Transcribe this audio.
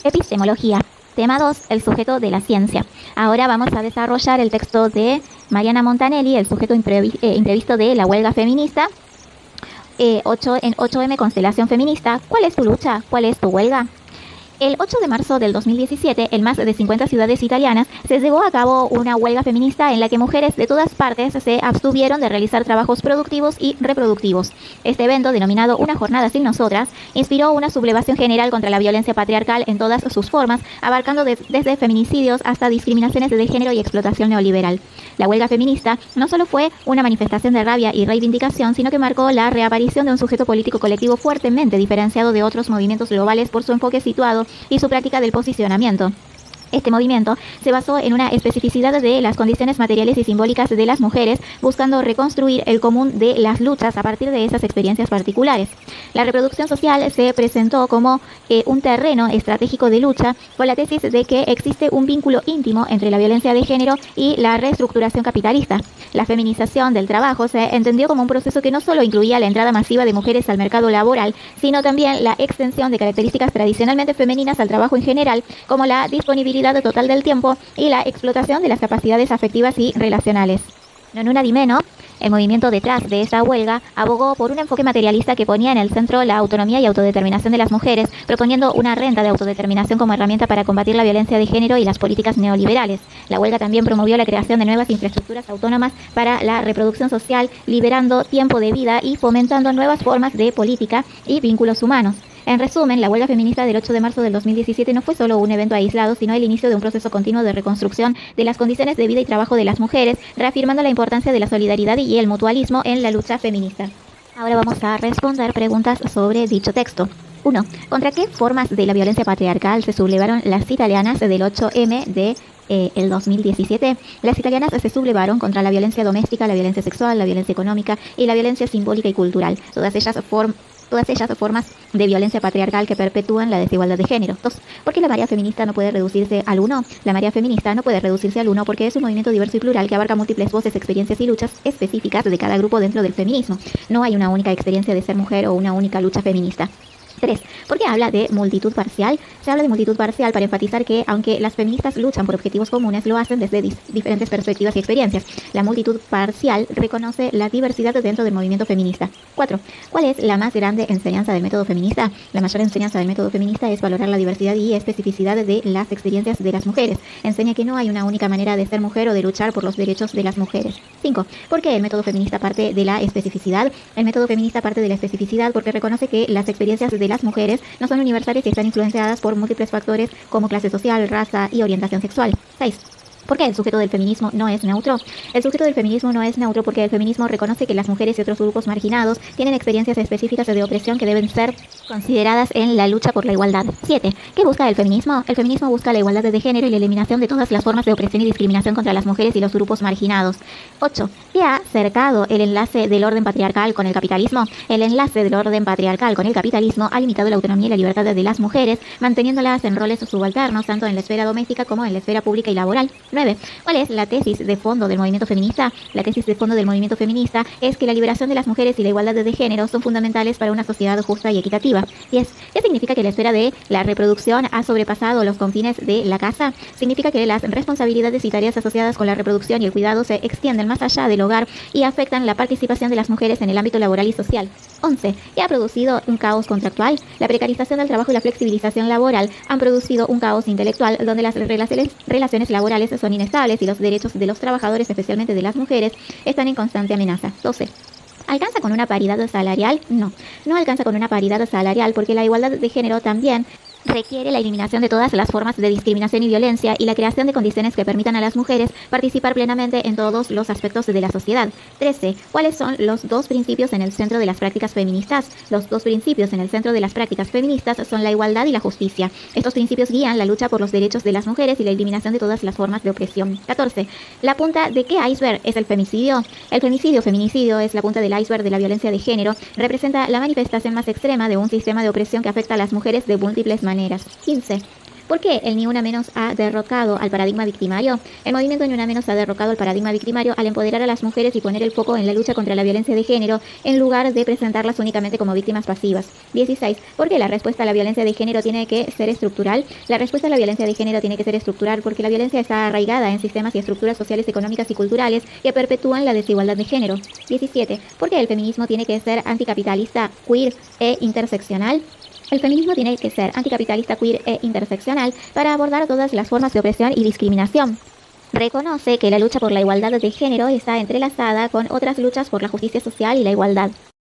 Epistemología. Tema 2. El sujeto de la ciencia. Ahora vamos a desarrollar el texto de Mariana Montanelli, el sujeto imprevisto de la huelga feminista. 8M, constelación feminista. ¿Cuál es tu lucha? ¿Cuál es tu huelga? El 8 de marzo del 2017, en más de 50 ciudades italianas, se llevó a cabo una huelga feminista en la que mujeres de todas partes se abstuvieron de realizar trabajos productivos y reproductivos. Este evento, denominado Una Jornada Sin Nosotras, inspiró una sublevación general contra la violencia patriarcal en todas sus formas, abarcando desde feminicidios hasta discriminaciones de género y explotación neoliberal. La huelga feminista no solo fue una manifestación de rabia y reivindicación, sino que marcó la reaparición de un sujeto político colectivo fuertemente diferenciado de otros movimientos globales por su enfoque situado y su práctica del posicionamiento. Este movimiento se basó en una especificidad de las condiciones materiales y simbólicas de las mujeres, buscando reconstruir el común de las luchas a partir de esas experiencias particulares. La reproducción social se presentó como un terreno estratégico de lucha, con la tesis de que existe un vínculo íntimo entre la violencia de género y la reestructuración capitalista. La feminización del trabajo se entendió como un proceso que no solo incluía la entrada masiva de mujeres al mercado laboral, sino también la extensión de características tradicionalmente femeninas al trabajo en general, como la disponibilidad total del tiempo y la explotación de las capacidades afectivas y relacionales. Non una di meno, el movimiento detrás de esta huelga abogó por un enfoque materialista que ponía en el centro la autonomía y autodeterminación de las mujeres, proponiendo una renta de autodeterminación como herramienta para combatir la violencia de género y las políticas neoliberales. La huelga también promovió la creación de nuevas infraestructuras autónomas para la reproducción social, liberando tiempo de vida y fomentando nuevas formas de política y vínculos humanos. En resumen, la huelga feminista del 8 de marzo del 2017 no fue solo un evento aislado, sino el inicio de un proceso continuo de reconstrucción de las condiciones de vida y trabajo de las mujeres, reafirmando la importancia de la solidaridad y el mutualismo en la lucha feminista. Ahora vamos a responder preguntas sobre dicho texto. 1. ¿Contra qué formas de la violencia patriarcal se sublevaron las italianas del 8M de el 2017? Las italianas se sublevaron contra la violencia doméstica, la violencia sexual, la violencia económica y la violencia simbólica y cultural. Todas ellas formas de violencia patriarcal que perpetúan la desigualdad de género. 2. ¿Por qué la marea feminista no puede reducirse al uno? La marea feminista no puede reducirse al uno porque es un movimiento diverso y plural que abarca múltiples voces, experiencias y luchas específicas de cada grupo dentro del feminismo. No hay una única experiencia de ser mujer o una única lucha feminista. 3. ¿Por qué habla de multitud parcial? Se habla de multitud parcial para enfatizar que, aunque las feministas luchan por objetivos comunes, lo hacen desde diferentes perspectivas y experiencias. La multitud parcial reconoce la diversidad dentro del movimiento feminista. 4. ¿Cuál es la más grande enseñanza del método feminista? La mayor enseñanza del método feminista es valorar la diversidad y especificidad de las experiencias de las mujeres. Enseña que no hay una única manera de ser mujer o de luchar por los derechos de las mujeres. 5. ¿Por qué el método feminista parte de la especificidad? El método feminista parte de la especificidad porque reconoce que las experiencias de las mujeres no son universales y están influenciadas por múltiples factores como clase social, raza y orientación sexual. 6. ¿Por qué el sujeto del feminismo no es neutro? El sujeto del feminismo no es neutro porque el feminismo reconoce que las mujeres y otros grupos marginados tienen experiencias específicas de opresión que deben ser consideradas en la lucha por la igualdad. 7. ¿Qué busca el feminismo? El feminismo busca la igualdad de género y la eliminación de todas las formas de opresión y discriminación contra las mujeres y los grupos marginados. 8. ¿Qué ha cercado el enlace del orden patriarcal con el capitalismo? El enlace del orden patriarcal con el capitalismo ha limitado la autonomía y la libertad de las mujeres, manteniéndolas en roles subalternos tanto en la esfera doméstica como en la esfera pública y laboral. 9. ¿Cuál es la tesis de fondo del movimiento feminista? La tesis de fondo del movimiento feminista es que la liberación de las mujeres y la igualdad de género son fundamentales para una sociedad justa y equitativa. 10. ¿Qué significa que la esfera de la reproducción ha sobrepasado los confines de la casa? Significa que las responsabilidades y tareas asociadas con la reproducción y el cuidado se extienden más allá del hogar y afectan la participación de las mujeres en el ámbito laboral y social. 11. ¿Qué ha producido un caos contractual? La precarización del trabajo y la flexibilización laboral han producido un caos intelectual donde las relaciones laborales son inestables y los derechos de los trabajadores, especialmente de las mujeres, están en constante amenaza. 12. ¿Alcanza con una paridad salarial? No alcanza con una paridad salarial porque la igualdad de género también requiere la eliminación de todas las formas de discriminación y violencia y la creación de condiciones que permitan a las mujeres participar plenamente en todos los aspectos de la sociedad. 13. ¿Cuáles son los dos principios en el centro de las prácticas feministas? Los dos principios en el centro de las prácticas feministas son la igualdad y la justicia. Estos principios guían la lucha por los derechos de las mujeres y la eliminación de todas las formas de opresión. 14. ¿La punta de qué iceberg es el femicidio? El feminicidio es la punta del iceberg de la violencia de género. Representa la manifestación más extrema de un sistema de opresión que afecta a las mujeres de múltiples maneras. 15. ¿Por qué el Ni Una Menos ha derrocado al paradigma victimario? El movimiento Ni Una Menos ha derrocado al paradigma victimario al empoderar a las mujeres y poner el foco en la lucha contra la violencia de género en lugar de presentarlas únicamente como víctimas pasivas. 16. ¿Por qué la respuesta a la violencia de género tiene que ser estructural? La respuesta a la violencia de género tiene que ser estructural porque la violencia está arraigada en sistemas y estructuras sociales, económicas y culturales que perpetúan la desigualdad de género. 17. ¿Por qué el feminismo tiene que ser anticapitalista, queer e interseccional? El feminismo tiene que ser anticapitalista, queer e interseccional para abordar todas las formas de opresión y discriminación. Reconoce que la lucha por la igualdad de género está entrelazada con otras luchas por la justicia social y la igualdad.